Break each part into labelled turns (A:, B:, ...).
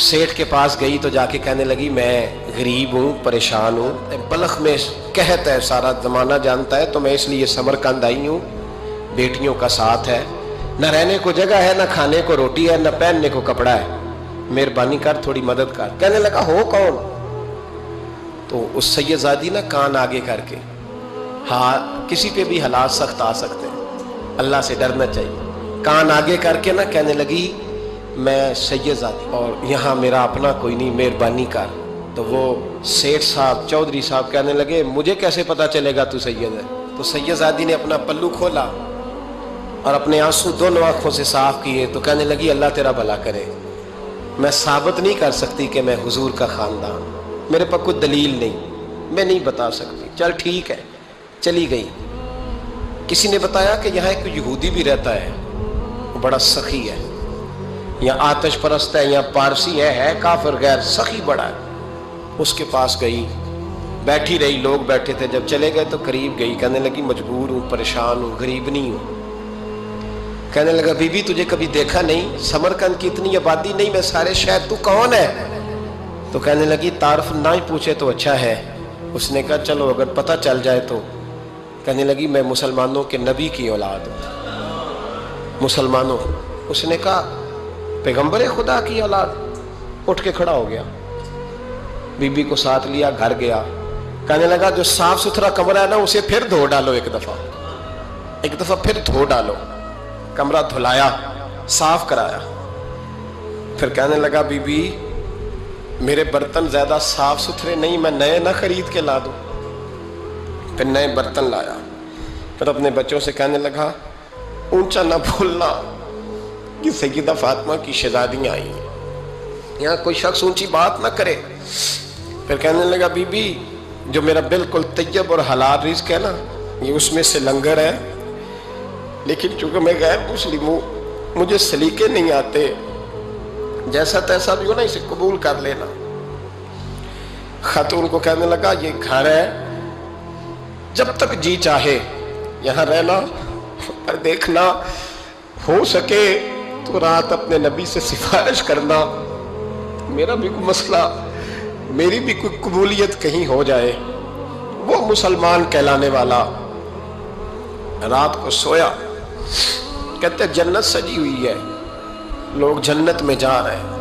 A: سیٹھ کے پاس گئی تو جا کے کہنے لگی میں غریب ہوں، پریشان ہوں، بلخ میں قحط ہے، سارا زمانہ جانتا ہے، تو میں اس لیے سمرقند آئی ہوں، بیٹیوں کا ساتھ ہے، نہ رہنے کو جگہ ہے، نہ کھانے کو روٹی ہے، نہ پہننے کو کپڑا ہے، مہربانی کر تھوڑی مدد کر۔ کہنے لگا ہو کون؟ تو اس سید زادی نے کان آگے کر کے، ہاں کسی پہ بھی حالات سخت آ سکتے ہیں، اللہ سے ڈرنا چاہیے، کان آگے کر کے نا کہنے لگی میں سید زادی اور یہاں میرا اپنا کوئی نہیں، مہربانی کر۔ تو وہ سیٹھ صاحب، چودھری صاحب کہنے لگے مجھے کیسے پتا چلے گا تو سید ہے؟ تو سید زادی نے اپنا پلو کھولا اور اپنے آنسو دونوں آنکھوں سے صاف کیے تو کہنے لگی اللہ تیرا بھلا کرے، میں ثابت نہیں کر سکتی کہ میں حضور کا خاندان، میرے پاس کوئی دلیل نہیں، میں نہیں بتا سکتی، چل ٹھیک ہے، چلی گئی۔ کسی نے بتایا کہ یہاں ایک یہودی بھی رہتا ہے، وہ بڑا سخی ہے، یا آتش پرست ہے، یا پارسی ہے کافر غیر، سخی بڑا ہے۔ اس کے پاس گئی، بیٹھی رہی، لوگ بیٹھے تھے، جب چلے گئے تو قریب گئی، کہنے لگی مجبور ہوں، پریشان ہوں، غریب نہیں ہوں۔ کہنے لگا بی بی تجھے کبھی دیکھا نہیں، سمرقند کی اتنی آبادی نہیں، میں سارے شہر، تو کون ہے؟ تو کہنے لگی تعارف نہ ہی پوچھے تو اچھا ہے۔ اس نے کہا چلو اگر پتہ چل جائے تو۔ کہنے لگی میں مسلمانوں کے نبی کی اولاد ہوں، مسلمانوں۔ اس نے کہا پیغمبر خدا کی اولاد؟ اٹھ کے کھڑا ہو گیا، بی بی کو ساتھ لیا، گھر گیا، کہنے لگا جو صاف ستھرا کمرہ ہے نا اسے پھر دھو ڈالو، ایک دفعہ پھر دھو ڈالو۔ کمرہ دھلایا، صاف کرایا، پھر کہنے لگا بی بی میرے برتن زیادہ صاف ستھرے نہیں، میں نئے نہ خرید کے لا دوں۔ پھر نئے برتن لایا، پھر اپنے بچوں سے کہنے لگا اونچا نہ بھولنا کہ سیدہ فاطمہ کی شہزادیاں آئی ہیں، یہاں کوئی شخص اونچی بات نہ کرے۔ پھر کہنے لگا بی بی جو میرا بالکل طیب اور حلال رزق ہے نا، یہ اس میں سے لنگر ہے، لیکن چونکہ میں غیر مسلم ہوں، مجھے سلیقے نہیں آتے، جیسا تیسا بھی ہو نا اسے قبول کر لینا۔ خاتون کو کہنے لگا یہ گھر ہے، جب تک جی چاہے یہاں رہنا، اور دیکھنا ہو سکے تو رات اپنے نبی سے سفارش کرنا، میرا بھی کوئی مسئلہ، میری بھی کوئی قبولیت کہیں ہو جائے۔ وہ مسلمان کہلانے والا رات کو سویا، کہتے جنت سجی ہوئی ہے، لوگ جنت میں جا رہے ہیں،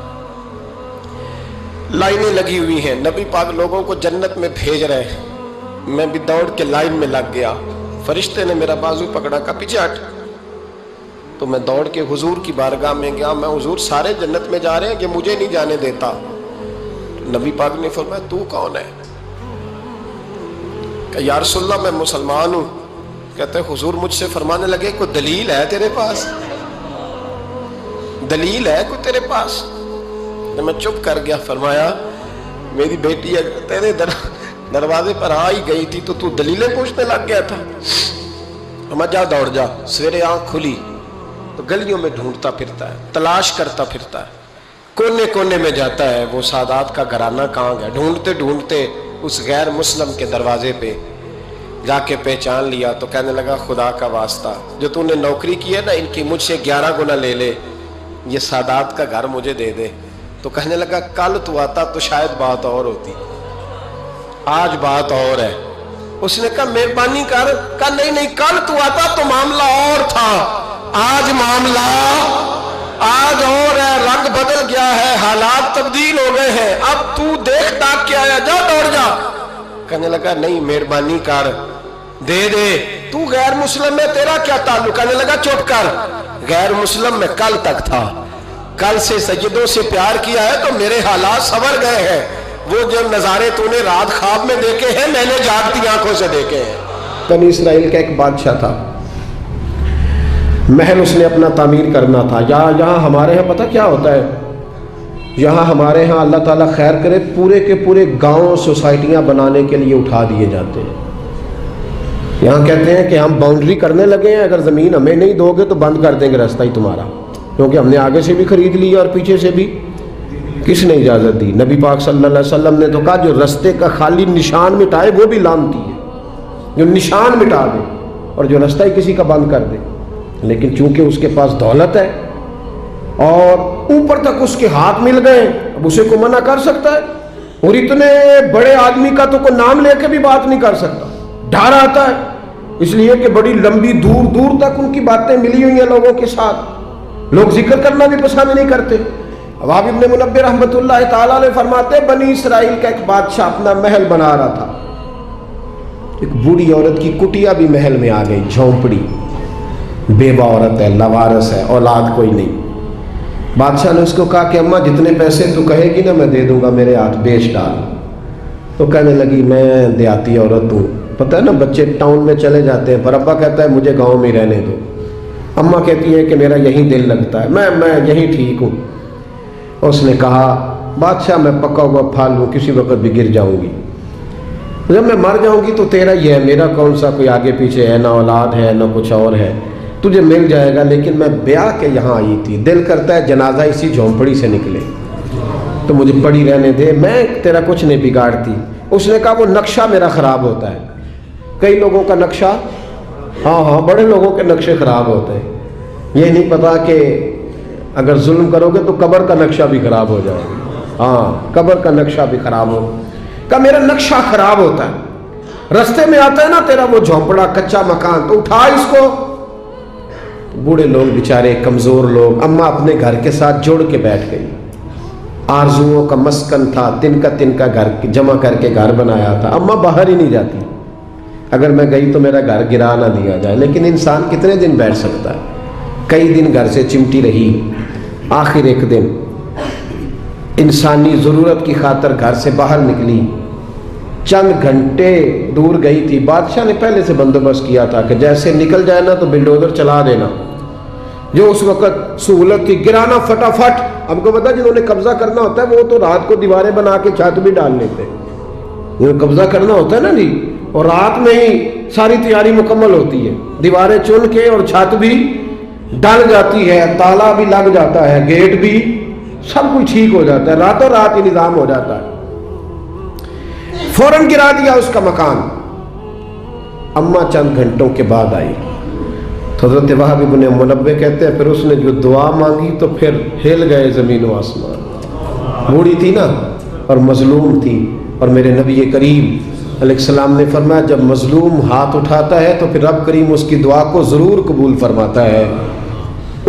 A: لائنیں لگی ہوئی ہیں، نبی پاک لوگوں کو جنت میں بھیج رہے ہیں، میں بھی دوڑ کے لائن میں لگ گیا، فرشتے نے میرا بازو پکڑا، کہا پیچھے ہٹ، تو میں دوڑ کے حضور کی بارگاہ میں گیا، میں حضور سارے جنت میں جا رہے ہیں کہ مجھے نہیں جانے دیتا؟ نبی پاک نے فرمایا تو کون ہے؟ کہ یا رسول اللہ میں مسلمان ہوں۔ کہتے حضور مجھ سے فرمانے لگے کوئی دلیل ہے تیرے پاس؟ دلیل ہے کوئی تیرے پاس؟ میں چپ کر گیا، فرمایا میری بیٹی تیرے دروازے پر آ ہی گئی تھی تو دلیلیں پوچھنے لگ گیا تھا؟ میں جا دوڑ جا۔ سویرے آنکھ کھلی تو گلیوں میں ڈھونڈتا پھرتا ہے، تلاش کرتا پھرتا ہے، کونے کونے میں جاتا ہے وہ سادات کا گھرانہ کہاں گیا، ڈھونڈتے ڈھونڈتے اس غیر مسلم کے دروازے پہ جا کے پہچان لیا، تو کہنے لگا خدا کا واسطہ جو تو نے نوکری کی ہے نا ان کی مجھ سے 11 گنا لے لے، یہ سادات کا گھر مجھے دے دے۔ تو کہنے لگا کل تو آتا تو شاید بات اور ہوتی، آج بات اور ہے۔ اس نے کہا مہربانی کر، کہا نہیں کل تو آتا تو معاملہ اور تھا، آج معاملہ آج اور ہے، رنگ بدل گیا ہے، حالات تبدیل ہو گئے ہیں، اب تو دیکھ تاک کے آیا، جا دوڑ جا۔ کہنے لگا نہیں مہربانی کر، دے دے، تو غیر مسلم میں تیرا کیا تعلق؟ کہنے لگا چپ کر، غیر مسلم میں کل تک تھا، کل سے سیدوں سے پیار کیا ہے تو میرے حالات سنور گئے ہیں، وہ جو نظارے تو نے رات خواب میں دیکھے ہیں میں نے جاگتی آنکھوں سے دیکھے ہیں۔ بنی اسرائیل کا ایک بادشاہ تھا، محل اس نے اپنا تعمیر کرنا تھا۔ یہاں ہمارے ہاں پتہ کیا ہوتا ہے، یہاں ہمارے ہاں اللہ تعالیٰ خیر کرے پورے کے پورے گاؤں سوسائٹیاں بنانے کے لیے اٹھا دیے جاتے ہیں۔ یہاں کہتے ہیں کہ ہم باؤنڈری کرنے لگے ہیں، اگر زمین ہمیں نہیں دو گے تو بند کر دیں گے راستہ ہی تمہارا، کیونکہ ہم نے آگے سے بھی خرید لیا اور پیچھے سے بھی۔ کس نے اجازت دی؟ نبی پاک صلی اللہ علیہ وسلم نے تو کہا جو رستے کا خالی نشان مٹائے وہ بھی لعنتی ہے، جو نشان مٹا دے اور جو رستہ ہی کسی کا بند کر دے۔ لیکن چونکہ اس کے پاس دولت ہے اور اوپر تک اس کے ہاتھ مل گئے، اب اسے کو منع کر سکتا ہے؟ اور اتنے بڑے آدمی کا تو کوئی نام لے کے بھی بات نہیں کر سکتا، ڈر آتا ہے، اس لیے کہ بڑی لمبی دور دور تک ان کی باتیں ملی ہوئی ہیں لوگوں کے ساتھ، لوگ ذکر کرنا بھی پسند نہیں کرتے۔ وہاب ابن منبہ رحمۃ اللہ تعالیٰ علیہ فرماتے ہیں بنی اسرائیل کا ایک بادشاہ اپنا محل بنا رہا تھا، ایک بوڑھی عورت کی کٹیا بھی محل میں آ گئی، جھونپڑی، بیوہ عورت ہے، لاوارث ہے، اولاد کوئی نہیں۔ بادشاہ نے اس کو کہا کہ اماں جتنے پیسے تو کہے گی نا میں دے دوں گا، میرے ہاتھ بیچ ڈال۔ تو کہنے لگی میں دیہاتی عورت ہوں، پتہ ہے نا بچے ٹاؤن میں چلے جاتے ہیں پر ابا کہتا ہے مجھے گاؤں میں رہنے دو، اماں کہتی ہے کہ میرا یہیں دل لگتا ہے، میں یہیں ٹھیک ہوں۔ اس نے کہا بادشاہ میں پکا ہوا پھل ہوں، کسی وقت بھی گر جاؤں گی، جب میں مر جاؤں گی تو تیرا یہ ہے، میرا کون سا کوئی آگے پیچھے ہے، نہ اولاد ہے نہ کچھ اور ہے، تجھے مل جائے گا، لیکن میں بیاہ کے یہاں آئی تھی، دل کرتا ہے جنازہ اسی جھونپڑی سے نکلے تو مجھے پڑی رہنے دے، میں تیرا کچھ نہیں بگاڑتی۔ اس نے کہا وہ نقشہ میرا خراب ہوتا ہے، کئی لوگوں کا نقشہ، ہاں بڑے لوگوں کے نقشے خراب ہوتے ہیں، یہ نہیں پتا کہ اگر ظلم کرو گے تو قبر کا نقشہ بھی خراب ہو جائے گا، قبر کا نقشہ بھی خراب ہو، کہ میرا نقشہ خراب ہوتا ہے، رستے میں آتا ہے نا تیرا وہ جھونپڑا کچا مکان تو اٹھا اس کو۔ بوڑھے لوگ بیچارے کمزور لوگ، اماں اپنے گھر کے ساتھ جوڑ کے بیٹھ گئی، آرزوؤں کا مسکن تھا، تن کا گھر جمع کر کے گھر بنایا تھا، اماں باہر ہی نہیں جاتی، اگر میں گئی تو میرا گھر گرا نہ دیا جائے، لیکن انسان کتنے دن بیٹھ سکتا ہے، کئی دن گھر سے چمٹی رہی، آخر ایک دن انسانی ضرورت کی خاطر گھر سے باہر نکلی، چند گھنٹے دور گئی تھی، بادشاہ نے پہلے سے بندوبست کیا تھا کہ جیسے نکل جائے نا تو بلڈوزر چلا دینا، جو اس وقت سہولت تھی، گرانا فٹافٹ۔ ہم کو پتا جنہوں نے قبضہ کرنا ہوتا ہے وہ تو رات کو دیواریں بنا کے چھت بھی ڈال لیتے، جنہوں قبضہ کرنا ہوتا ہے نا جی، اور رات میں ہی ساری تیاری مکمل ہوتی ہے، دیواریں چن کے اور چھت بھی ڈل جاتی ہے، تالا بھی لگ جاتا ہے، گیٹ بھی، سب کچھ ٹھیک ہو جاتا ہے، راتوں رات ہی نظام ہو جاتا ہے، فوراً گرا دیا اس کا مکان۔ اماں چند گھنٹوں کے بعد آئی، حضرت وہاب ابن منبہ کہتے ہیں پھر اس نے جو دعا مانگی تو پھر ہل گئے زمین و آسمان، بوڑھی تھی نا اور مظلوم تھی، اور میرے نبی کریم علیہ السلام نے فرمایا جب مظلوم ہاتھ اٹھاتا ہے تو پھر رب کریم اس کی دعا کو ضرور قبول فرماتا ہے۔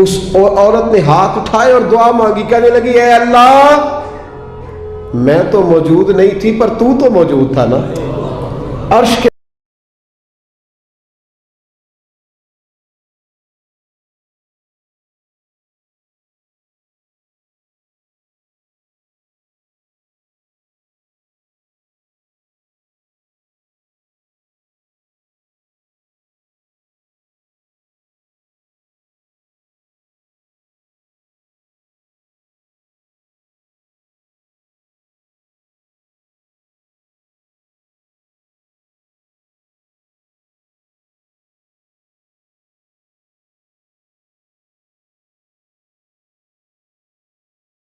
A: اس عورت نے ہاتھ اٹھائے اور دعا مانگی، کہنے لگی اے اللہ میں تو موجود نہیں تھی پر تو موجود تھا نا، عرش کے